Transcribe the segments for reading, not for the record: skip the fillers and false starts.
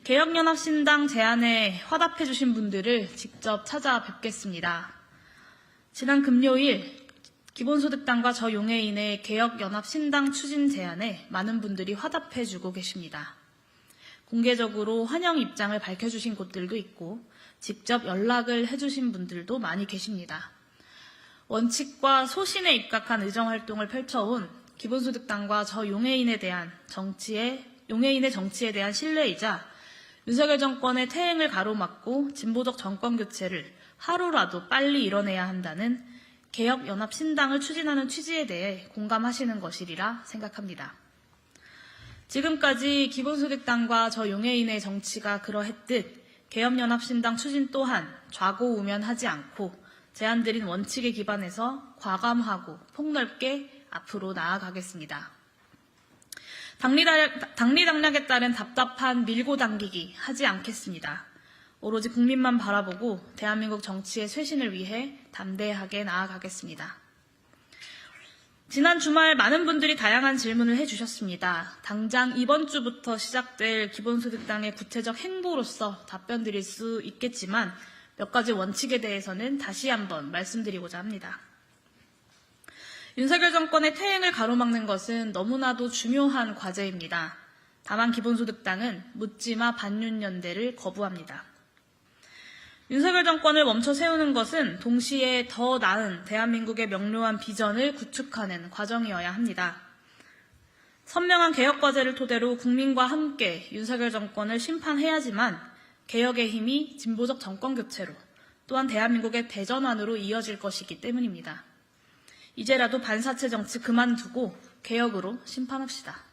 개혁연합신당 제안에 화답해주신 분들을 직접 찾아뵙겠습니다. 지난 금요일 기본소득당과 저용해인의 개혁연합신당 추진 제안에 많은 분들이 화답해주고 계십니다. 공개적으로 환영 입장을 밝혀주신 곳들도 있고 직접 연락을 해주신 분들도 많이 계십니다. 원칙과 소신에 입각한 의정활동을 펼쳐온 기본소득당과 저용해인의 용해인의 정치에 대한 신뢰이자 윤석열 정권의 퇴행을 가로막고 진보적 정권교체를 하루라도 빨리 이뤄내야 한다는 개혁연합신당을 추진하는 취지에 대해 공감하시는 것이리라 생각합니다. 지금까지 기본소득당과 저용해인의 정치가 그러했듯 개혁연합신당 추진 또한 좌고우면하지 않고 제안드린 원칙에 기반해서 과감하고 폭넓게 앞으로 나아가겠습니다. 당리당략에 따른 답답한 밀고 당기기 하지 않겠습니다. 오로지 국민만 바라보고 대한민국 정치의 쇄신을 위해 담대하게 나아가겠습니다. 지난 주말 많은 분들이 다양한 질문을 해주셨습니다. 당장 이번 주부터 시작될 기본소득당의 구체적 행보로서 답변 드릴 수 있겠지만 몇 가지 원칙에 대해서는 다시 한번 말씀드리고자 합니다. 윤석열 정권의 퇴행을 가로막는 것은 너무나도 중요한 과제입니다. 다만 기본소득당은 묻지마 반윤연대를 거부합니다. 윤석열 정권을 멈춰 세우는 것은 동시에 더 나은 대한민국의 명료한 비전을 구축하는 과정이어야 합니다. 선명한 개혁 과제를 토대로 국민과 함께 윤석열 정권을 심판해야지만 개혁의 힘이 진보적 정권 교체로 또한 대한민국의 대전환으로 이어질 것이기 때문입니다. 이제라도 반사체 정치 그만두고 개혁으로 심판합시다.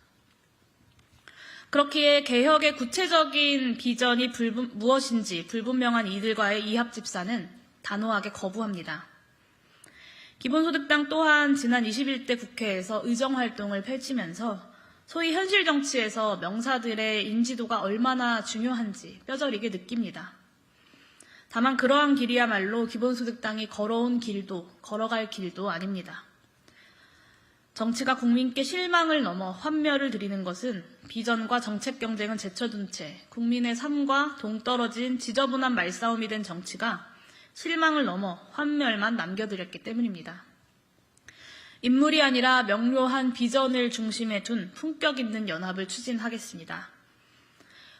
그렇기에 개혁의 구체적인 비전이 무엇인지 불분명한 이들과의 이합집산은 단호하게 거부합니다. 기본소득당 또한 지난 21대 국회에서 의정활동을 펼치면서 소위 현실 정치에서 명사들의 인지도가 얼마나 중요한지 뼈저리게 느낍니다. 다만 그러한 길이야말로 기본소득당이 걸어온 길도 걸어갈 길도 아닙니다. 정치가 국민께 실망을 넘어 환멸을 드리는 것은 비전과 정책 경쟁은 제쳐둔 채 국민의 삶과 동떨어진 지저분한 말싸움이 된 정치가 실망을 넘어 환멸만 남겨드렸기 때문입니다. 인물이 아니라 명료한 비전을 중심에 둔 품격 있는 연합을 추진하겠습니다.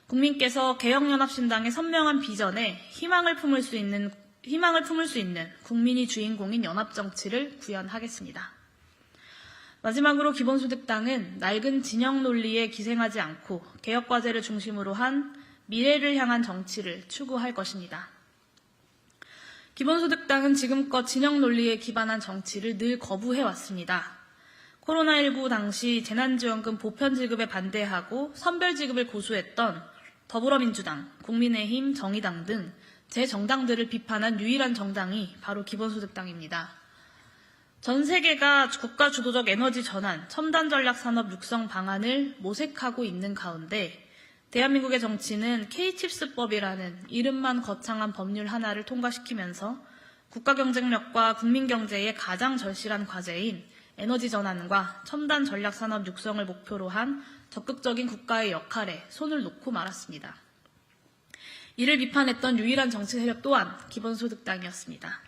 국민께서 개혁연합신당의 선명한 비전에 희망을 품을 수 있는 국민이 주인공인 연합정치를 구현하겠습니다. 마지막으로 기본소득당은 낡은 진영 논리에 기생하지 않고 개혁과제를 중심으로 한 미래를 향한 정치를 추구할 것입니다. 기본소득당은 지금껏 진영 논리에 기반한 정치를 늘 거부해왔습니다. 코로나19 당시 재난지원금 보편지급에 반대하고 선별지급을 고수했던 더불어민주당, 국민의힘, 정의당 등 제 정당들을 비판한 유일한 정당이 바로 기본소득당입니다. 전 세계가 국가 주도적 에너지 전환, 첨단 전략 산업 육성 방안을 모색하고 있는 가운데 대한민국의 정치는 K칩스법이라는 이름만 거창한 법률 하나를 통과시키면서 국가 경쟁력과 국민 경제의 가장 절실한 과제인 에너지 전환과 첨단 전략 산업 육성을 목표로 한 적극적인 국가의 역할에 손을 놓고 말았습니다. 이를 비판했던 유일한 정치 세력 또한 기본소득당이었습니다.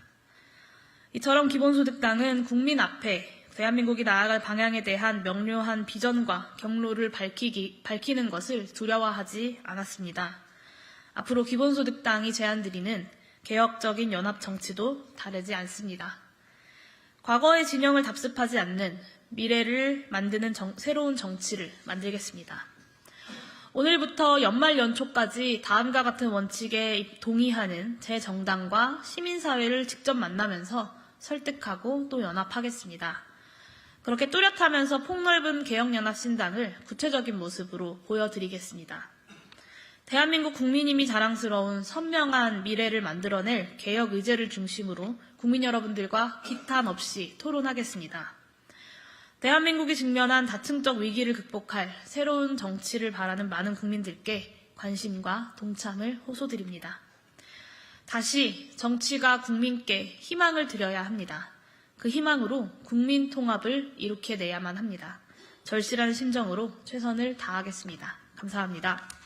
이처럼 기본소득당은 국민 앞에 대한민국이 나아갈 방향에 대한 명료한 비전과 경로를 밝히는 것을 두려워하지 않았습니다. 앞으로 기본소득당이 제안드리는 개혁적인 연합 정치도 다르지 않습니다. 과거의 진영을 답습하지 않는 미래를 만드는 새로운 정치를 만들겠습니다. 오늘부터 연말 연초까지 다음과 같은 원칙에 동의하는 제 정당과 시민사회를 직접 만나면서 설득하고 또 연합하겠습니다. 그렇게 뚜렷하면서 폭넓은 개혁연합신당을 구체적인 모습으로 보여드리겠습니다. 대한민국 국민님이 자랑스러운 선명한 미래를 만들어낼 개혁 의제를 중심으로 국민 여러분들과 기탄 없이 토론하겠습니다. 대한민국이 직면한 다층적 위기를 극복할 새로운 정치를 바라는 많은 국민들께 관심과 동참을 호소드립니다. 다시 정치가 국민께 희망을 드려야 합니다. 그 희망으로 국민 통합을 이룩해내야만 합니다. 절실한 심정으로 최선을 다하겠습니다. 감사합니다.